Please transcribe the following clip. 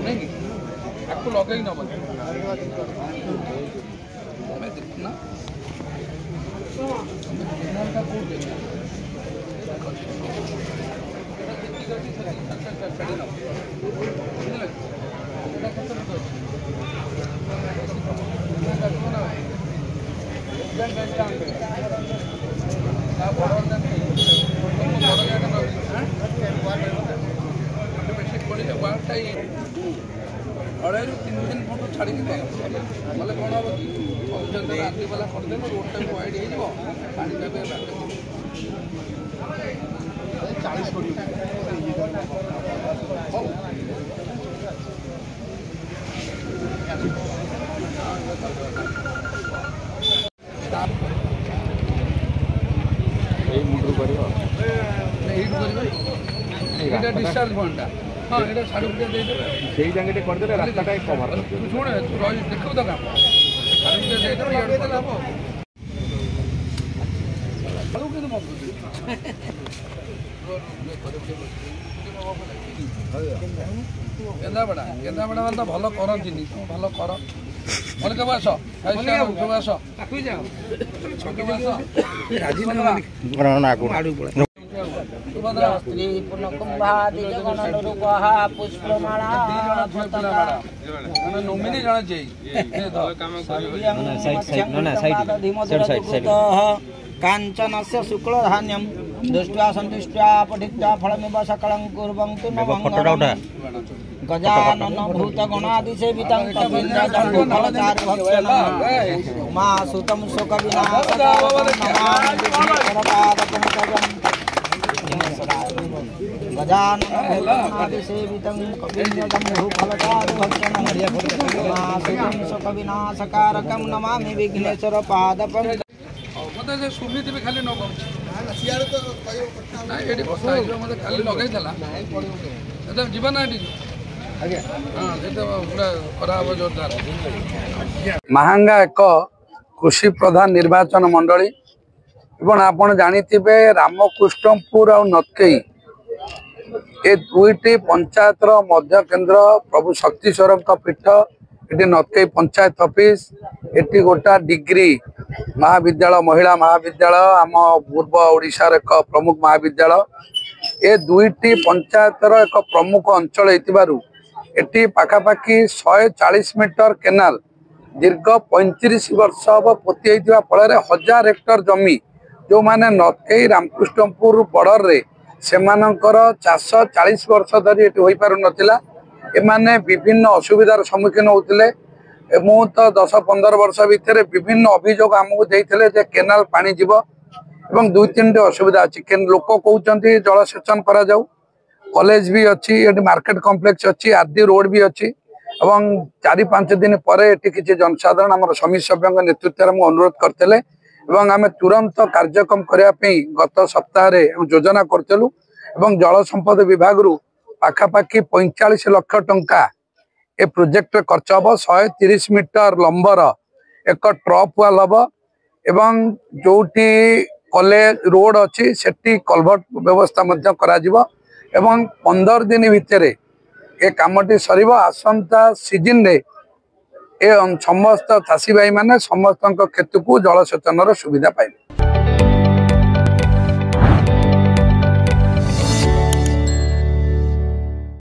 नहीं आपको लगे ही नब देखना अढ़ाई 3 दिन फोटो छाड़ी बोले कौन हम कि रात्रि बेला करदे रोड टाइम वाइड हो पानी डिस्चार्ज पॉइंटा हाँ ये साढ़े फुटिया से जगह करदे रास्ता कवर तू शुण तू रही देखो तो काम साढ़े फुटिया केंद्रापड़ा केंद्रापड़ा तो भल करती भल कर मन के आस स्त्री पुनकुंभादि जगननुरूपः पुष्पमाला नोमिनी जन कांचनस्य शुक्लधान्यं दृष्ट्वा सन्तुष्ट्वा पठित्वा फलमिव सकलं कुर्वन्तु न मङ्गलम् गजानन भूतगणादिसेवितं कवीन्द्रजम्बुफलचारुभक्षणं मा सुतं गजानन भूतगणादिसेवितं कवीन्द्रजम्बुफलचारुभक्षणं मा सुतं सुकविनाशकारकं नमामि विघ्नेश्वरपादपं मत सुमित भी खाली न ये बसा मत खाली लगे जीवन महांगा एक कृषि प्रधान निर्वाचन मंडली एवं आपण जानिथिबे रामकृष्णपुर और नतकई ए दुईटी पंचायत मध्य केन्द्र प्रभु शक्तिश्वर पीठ ये नतकई पंचायत ऑफिस ये गोटा डिग्री महाविद्यालय महिला महाविद्यालय आम पूर्व ओडिशार एक प्रमुख महाविद्यालय ए दुईटी पंचायत एक प्रमुख अंचल होइतिबारु एटी पाखापाखि 140 मीटर केनाल दीर्घ 35 वर्ष हम पोती होता फल 1000 हेक्टर जमी जो माने नतकई रामकृष्णपुर बॉर्डर रे सेमानकर चाष 40 वर्ष धरी हो पार नाला एमाने विभिन्न असुविधार सम्मुखीन होते मु तो 10-15 वर्ष भितर विभिन्न अभियोग आमको देते केनाल पानी जीव एवं 2-3 असुविधा अच्छी लोक कहते जलसेचन करा जाऊ कॉलेज भी अच्छी ये मार्केट कॉम्प्लेक्स अच्छी आरडी रोड भी अच्छी एवं 4-5 दिन पर ये किसी जनसाधारण आम समिति सभ्यों नेतृत्व में अनुरोध करते आम तुरंत कार्यक्रम करने गत सप्ताह योजना करूँ एवं जल संपद विभाग रु पाखापाखि 45 लाख टंका ए प्रोजेक्ट खर्च हम 130 मीटर लंबर एक ट्रप वाल हम एवं जोटी कॉलेज रोड अच्छी सेठी कलभर्ट व्यवस्था करा एवं 15 दिन भितर ए कामटी सर आसंता सीजन रे ए समस्त चाषी भाई माने समस्त खेत को जलसेचन सुविधा पाइबे।